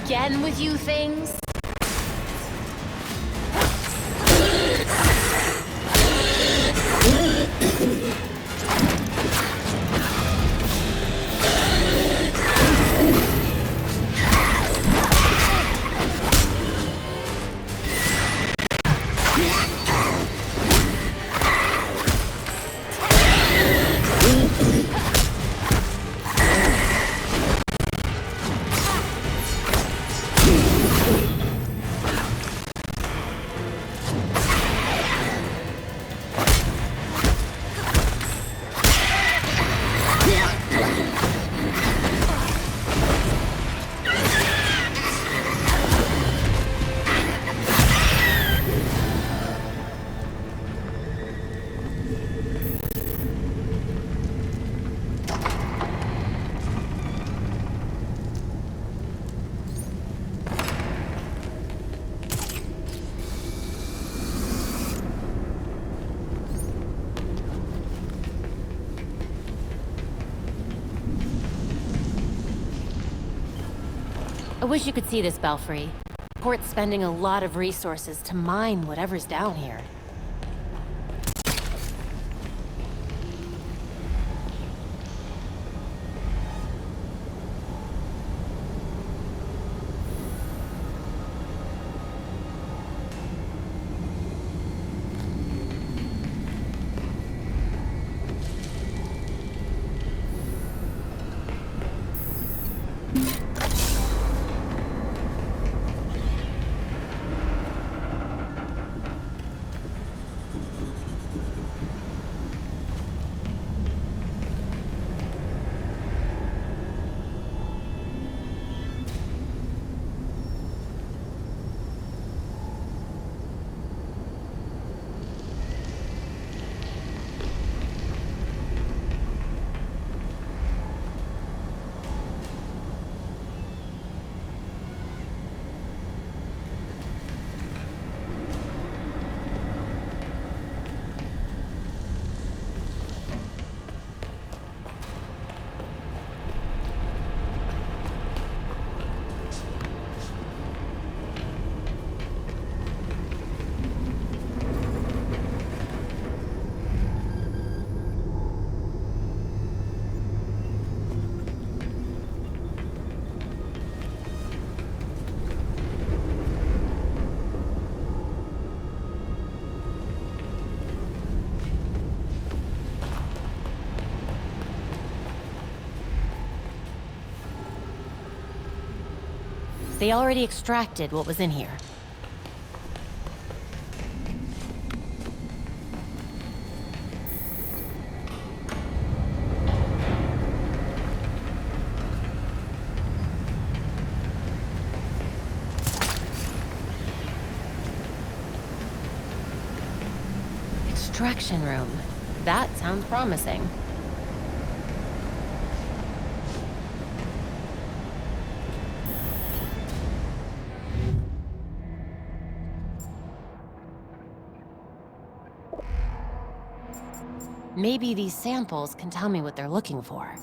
Again with you things? I wish you could see this belfry. Port's spending a lot of resources to mine whatever's down here. They already extracted what was in here. Extraction room. That sounds promising. Maybe these samples can tell me what they're looking for.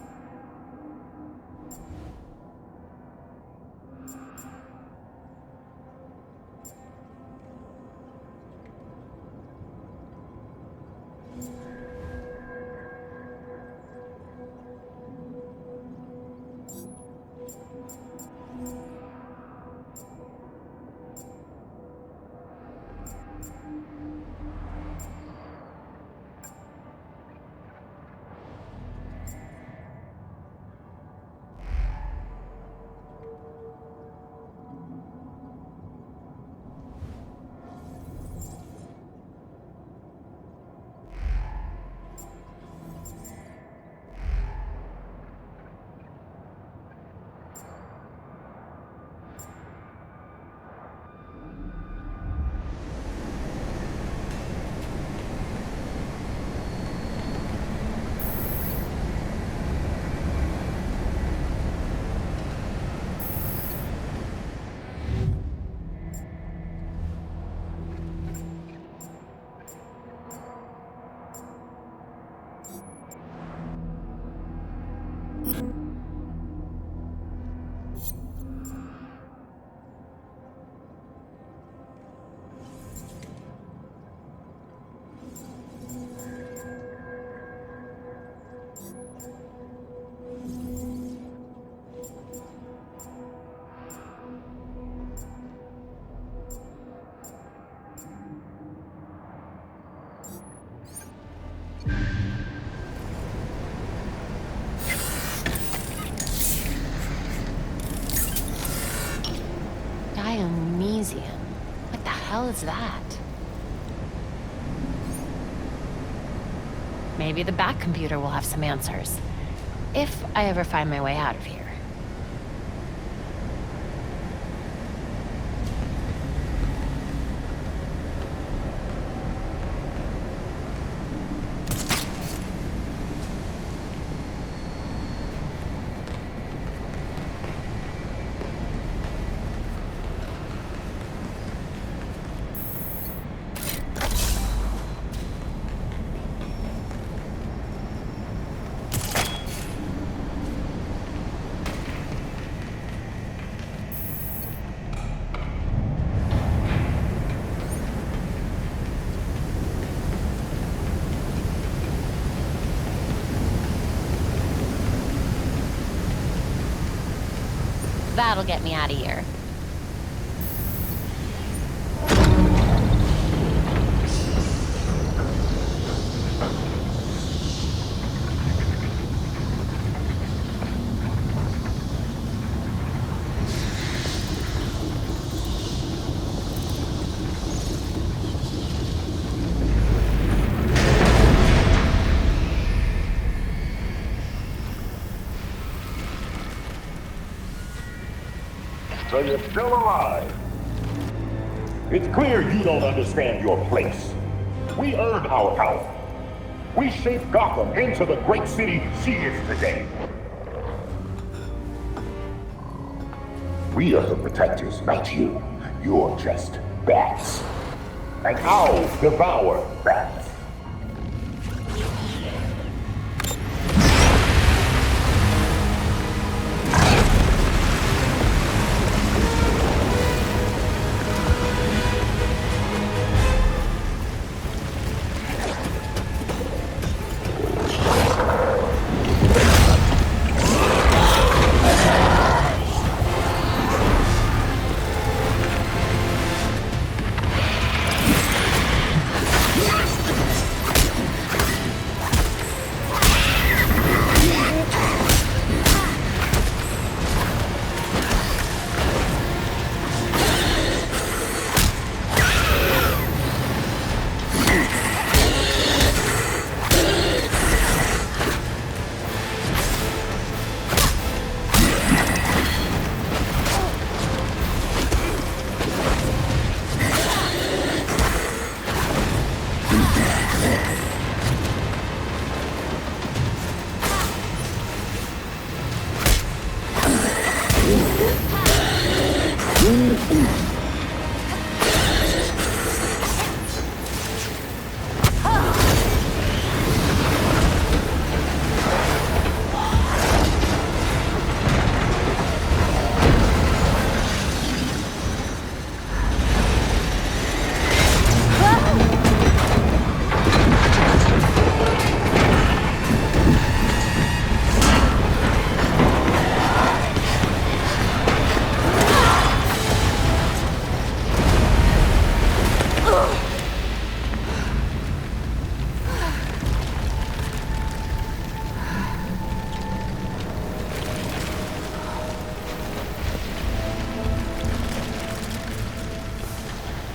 Museum. What the hell is that? Maybe the Bat computer will have some answers. If I ever find my way out of here. That'll get me out of here. So you're still alive. It's clear you don't understand your place. We earned our power. We shaped Gotham into the great city she is today. We are the protectors, not you. You're just bats. And I'll devour bats.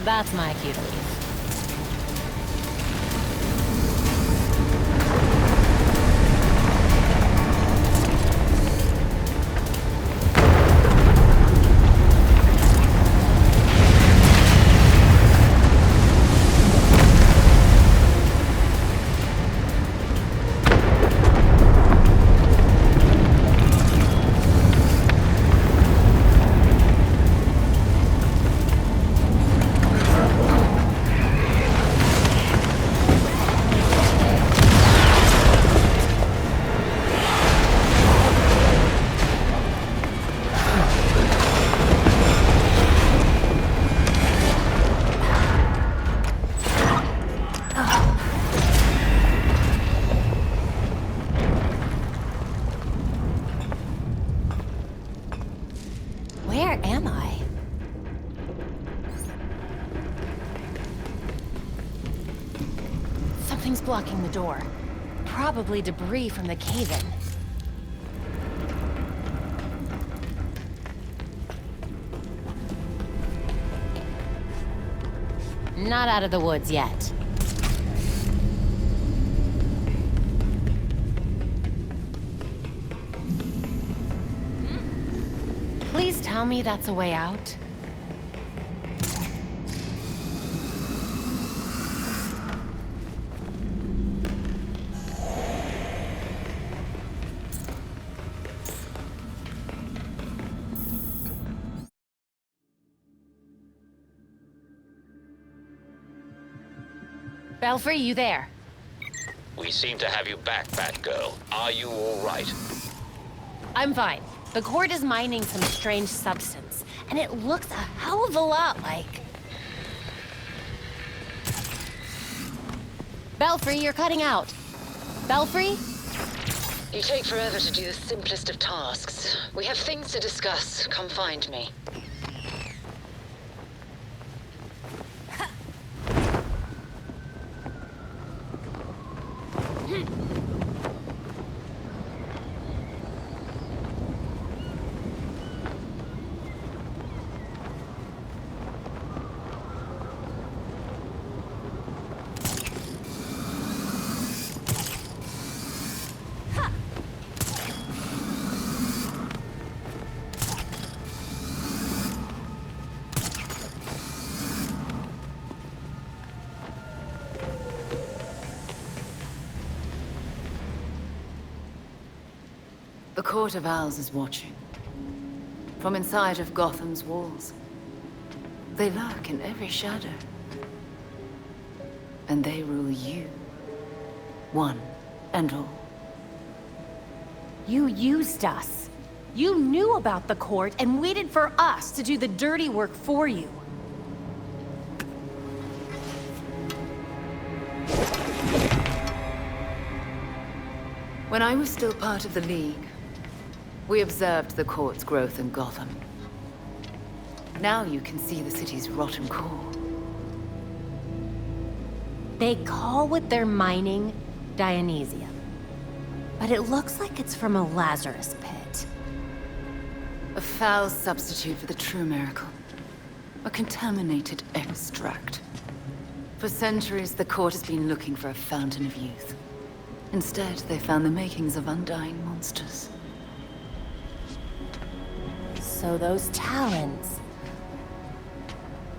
That's my cue to leave. Where am I? Something's blocking the door. Probably debris from the cave-in. Not out of the woods yet. Please tell me that's a way out. Belfry, you there? We seem to have you back, Batgirl. Are you all right? I'm fine. The court is mining some strange substance, and it looks a hell of a lot like... Belfry, you're cutting out. Belfry? You take forever to do the simplest of tasks. We have things to discuss. Come find me. The Court of Owls is watching. From inside of Gotham's walls. They lurk in every shadow. And they rule you. One and all. You used us. You knew about the court and waited for us to do the dirty work for you. When I was still part of the League, we observed the court's growth in Gotham. Now you can see the city's rotten core. They call what they're mining Dionysium. But it looks like it's from a Lazarus pit. A foul substitute for the true miracle. A contaminated extract. For centuries, the court has been looking for a fountain of youth. Instead, they found the makings of undying monsters. So those talons...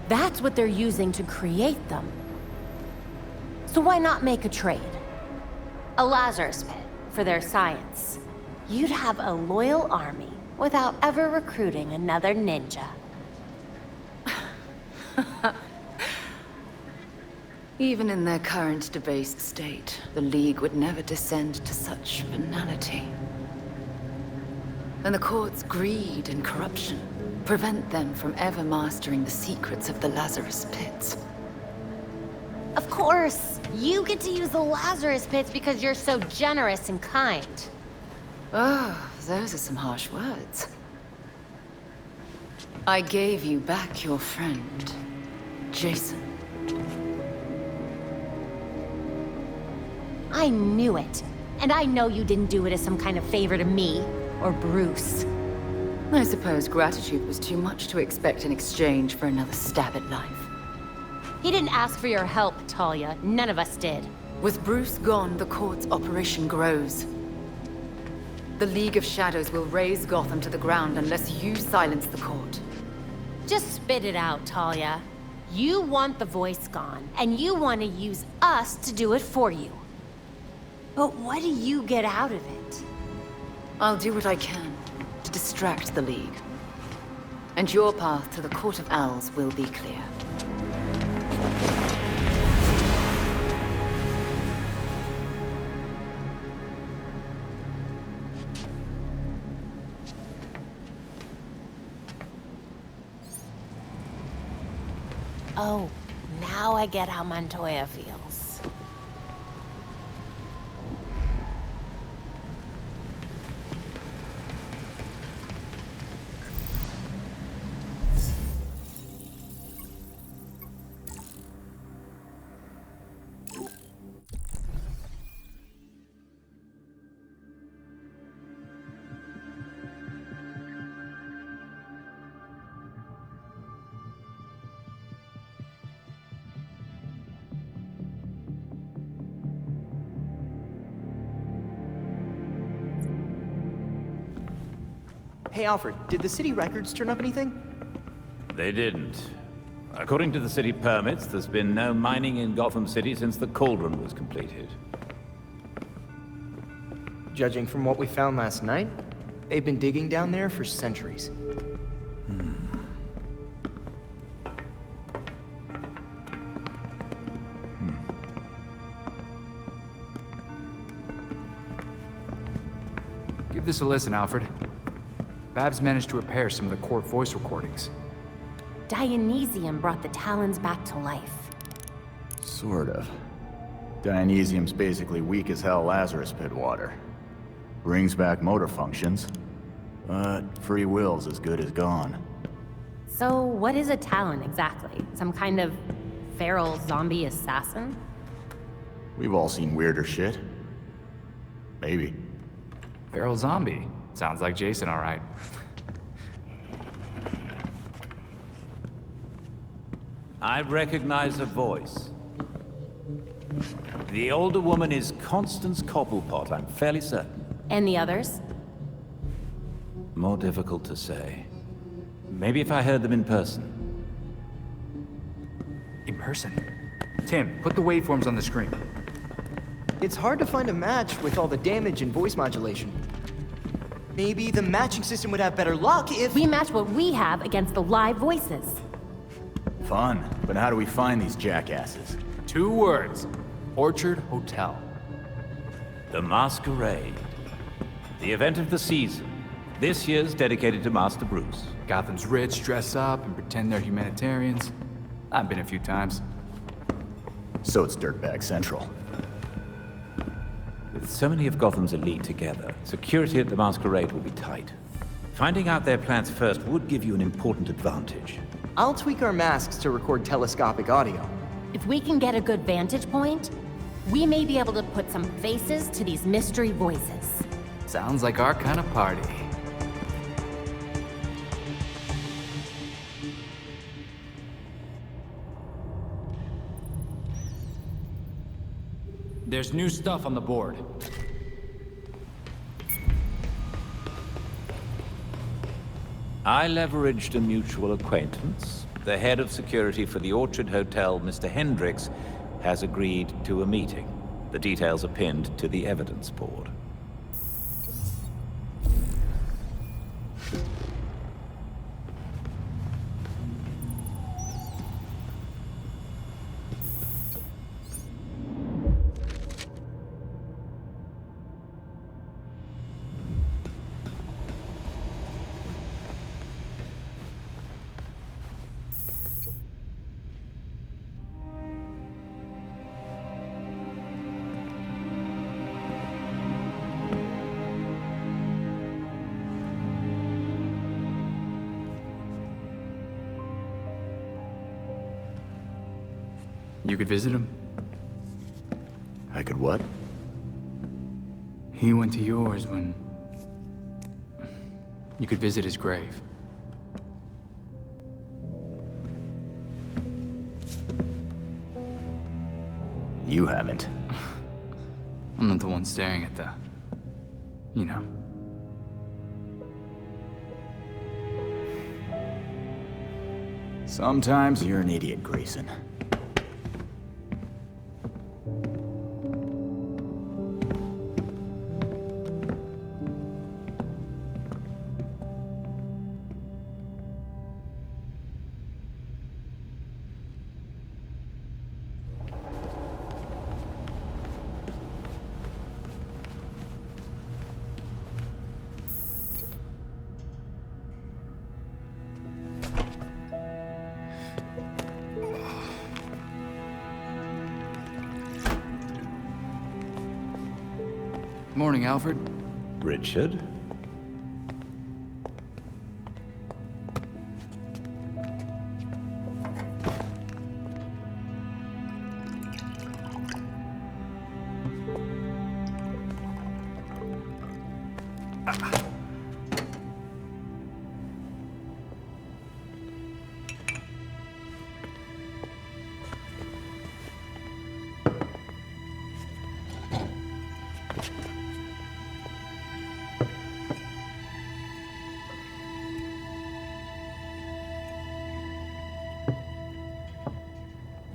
That's what they're using to create them. So why not make a trade? A Lazarus pit for their science. You'd have a loyal army without ever recruiting another ninja. Even in their current debased state, the League would never descend to such banality. And the court's greed and corruption prevent them from ever mastering the secrets of the Lazarus Pits. Of course! You get to use the Lazarus pits because you're so generous and kind. Oh, those are some harsh words. I gave you back your friend, Jason. I knew it. And I know you didn't do it as some kind of favor to me, or Bruce. I suppose gratitude was too much to expect in exchange for another stab at life. He didn't ask for your help, Talia. None of us did. With Bruce gone, the court's operation grows. The League of Shadows will raze Gotham to the ground unless you silence the court. Just spit it out, Talia. You want the voice gone, and you want to use us to do it for you. But what do you get out of it? I'll do what I can to distract the League. And your path to the Court of Owls will be clear. Oh, now I get how Montoya feels. Hey, Alfred, did the city records turn up anything? They didn't. According to the city permits, there's been no mining in Gotham City since the Cauldron was completed. Judging from what we found last night, they've been digging down there for centuries. Give this a listen, Alfred. Babs managed to repair some of the core voice recordings. Dionysium brought the Talons back to life. Sort of. Dionysium's basically weak as hell Lazarus Pit water. Brings back motor functions, but free will's as good as gone. So what is a Talon exactly? Some kind of feral zombie assassin? We've all seen weirder shit. Maybe. Feral zombie. Sounds like Jason, all right. I recognize a voice. The older woman is Constance Cobblepot, I'm fairly certain. And the others? More difficult to say. Maybe if I heard them in person. In person? Tim, put the waveforms on the screen. It's hard to find a match with all the damage and voice modulation. Maybe the matching system would have better luck if... We match what we have against the live voices. Fun, but how do we find these jackasses? 2 words. Orchard Hotel. The Masquerade. The event of the season. This year's dedicated to Master Bruce. Gotham's rich dress up and pretend they're humanitarians. I've been a few times. So it's Dirtbag Central. With so many of Gotham's elite together, security at the Masquerade will be tight. Finding out their plans first would give you an important advantage. I'll tweak our masks to record telescopic audio. If we can get a good vantage point, we may be able to put some faces to these mystery voices. Sounds like our kind of party. There's new stuff on the board. I leveraged a mutual acquaintance. The head of security for the Orchard Hotel, Mr. Hendricks, has agreed to a meeting. The details are pinned to the evidence board. You could visit him. I could what? He went to yours when... You could visit his grave. You haven't. I'm not the one staring at the... You know. Sometimes you're an idiot, Grayson. Morning, Alfred. Richard?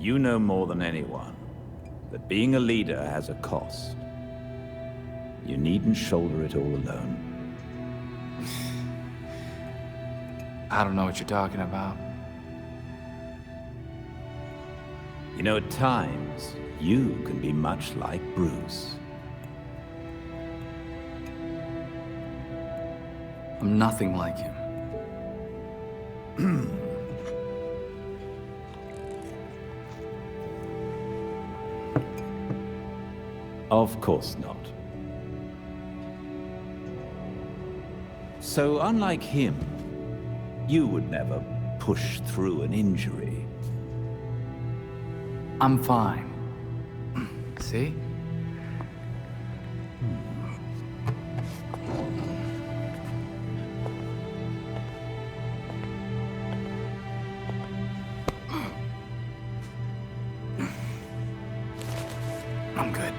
You know more than anyone that being a leader has a cost. You needn't shoulder it all alone. I don't know what you're talking about. You know, at times, you can be much like Bruce. I'm nothing like him. Of course not. So, unlike him, you would never push through an injury. I'm fine. See? I'm good.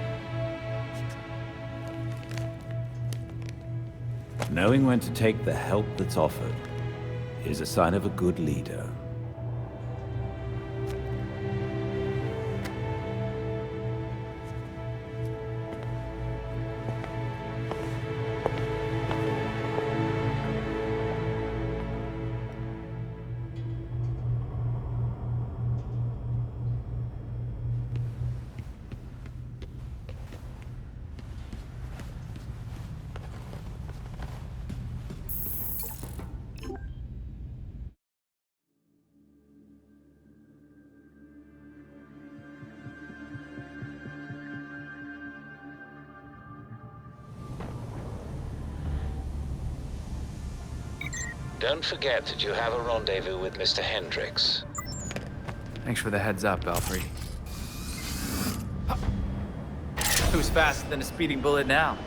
Knowing when to take the help that's offered is a sign of a good leader. Don't forget that you have a rendezvous with Mr. Hendricks. Thanks for the heads up, Belfry. Who's faster than a speeding bullet now?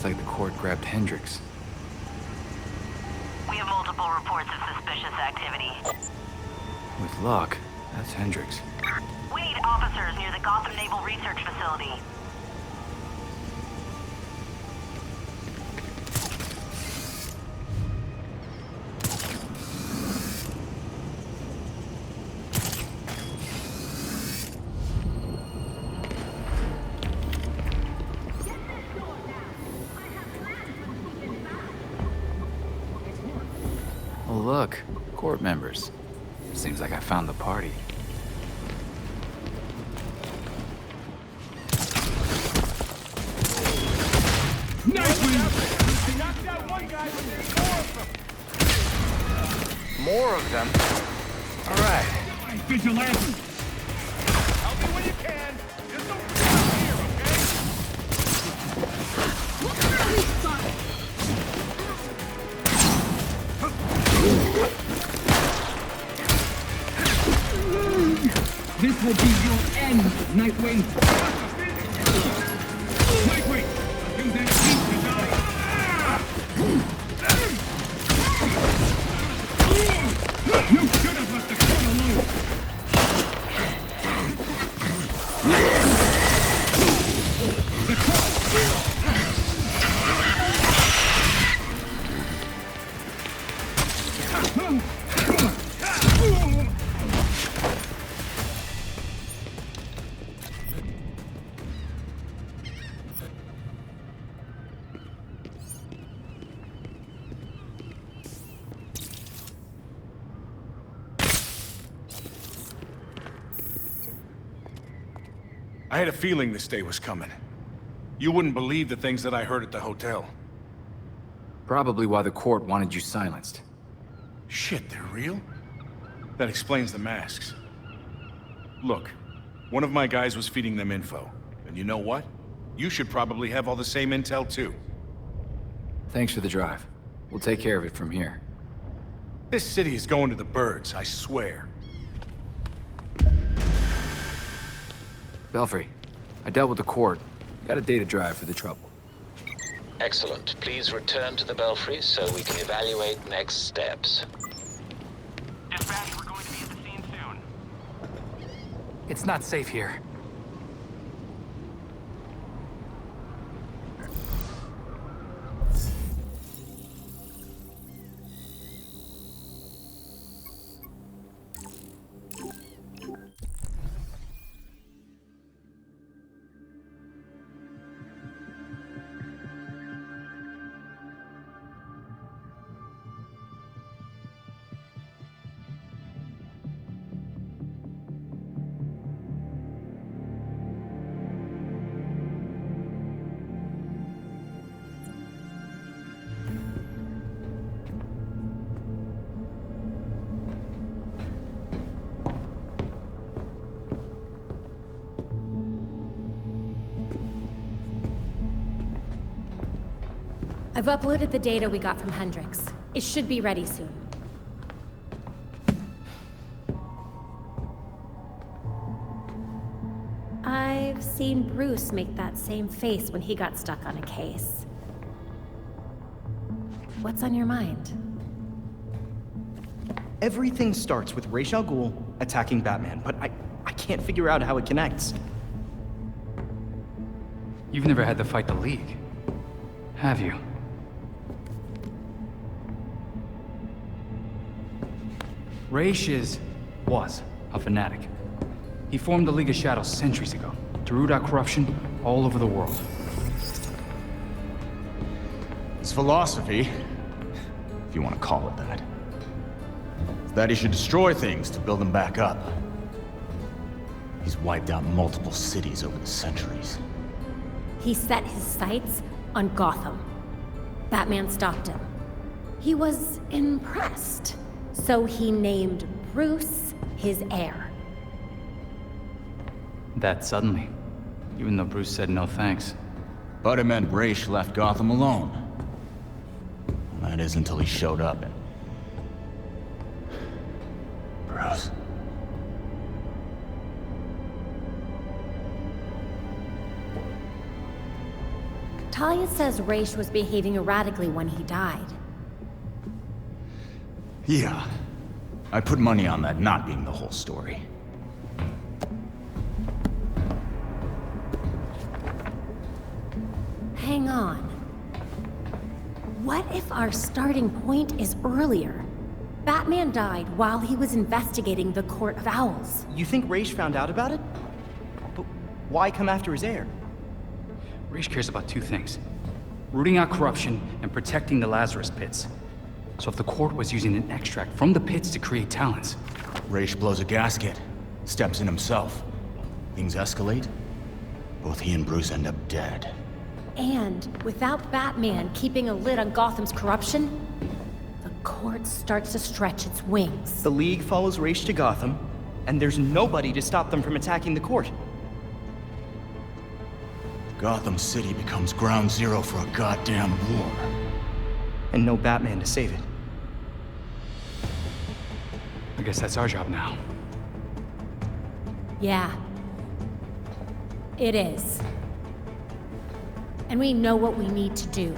Like the court grabbed Hendricks. We have multiple reports of suspicious activity. With luck, that's Hendricks. We need officers near the Gotham Naval Research Facility. Oh, look. Court members. Seems like I found the party. Nightwing! Knocked out one guy, but there's more of them. More of them? All right. Vigilante! Help me when you can. Just don't forget here, This will be your end, Nightwing! Nightwing! Use that heat to die! You should have left the gun alone! I had a feeling this day was coming. You wouldn't believe the things that I heard at the hotel. Probably why the court wanted you silenced. Shit, they're real? That explains the masks. Look, one of my guys was feeding them info. And you know what? You should probably have all the same intel too. Thanks for the drive. We'll take care of it from here. This city is going to the birds, I swear. Belfry, I dealt with the court. Got a data drive for the trouble. Excellent. Please return to the Belfry so we can evaluate next steps. Dispatch, we're going to be at the scene soon. It's not safe here. I've uploaded the data we got from Hendricks. It should be ready soon. I've seen Bruce make that same face when he got stuck on a case. What's on your mind? Everything starts with Ra's al Ghul attacking Batman, but I can't figure out how it connects. You've never had to fight the League, have you? Ra's was a fanatic. He formed the League of Shadows centuries ago to root out corruption all over the world. His philosophy, if you want to call it that, is that he should destroy things to build them back up. He's wiped out multiple cities over the centuries. He set his sights on Gotham. Batman stopped him. He was impressed, so he named Bruce his heir. That suddenly, even though Bruce said no thanks. But it meant Ra's left Gotham alone. That is until he showed up and... Bruce. Talia says Ra's was behaving erratically when he died. Yeah. I'd put money on that not being the whole story. Hang on. What if our starting point is earlier? Batman died while he was investigating the Court of Owls. You think Ra's found out about it? But why come after his heir? Ra's cares about two things: rooting out corruption and protecting the Lazarus Pits. So if the court was using an extract from the pits to create talents... Ra's blows a gasket, steps in himself. Things escalate. Both he and Bruce end up dead. And without Batman keeping a lid on Gotham's corruption, the court starts to stretch its wings. The League follows Ra's to Gotham, and there's nobody to stop them from attacking the court. Gotham City becomes ground zero for a goddamn war. And no Batman to save it. I guess that's our job now. Yeah. It is. And we know what we need to do.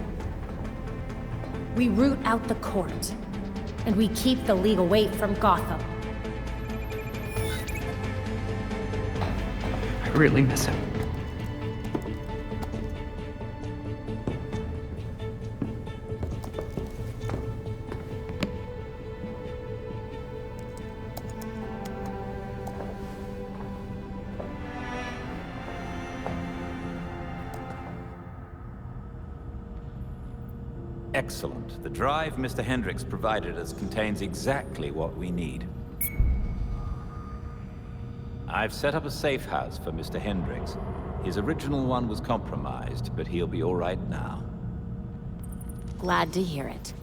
We root out the court, and we keep the League away from Gotham. I really miss him. Excellent. The drive Mr. Hendricks provided us contains exactly what we need. I've set up a safe house for Mr. Hendricks. His original one was compromised, but he'll be all right now. Glad to hear it.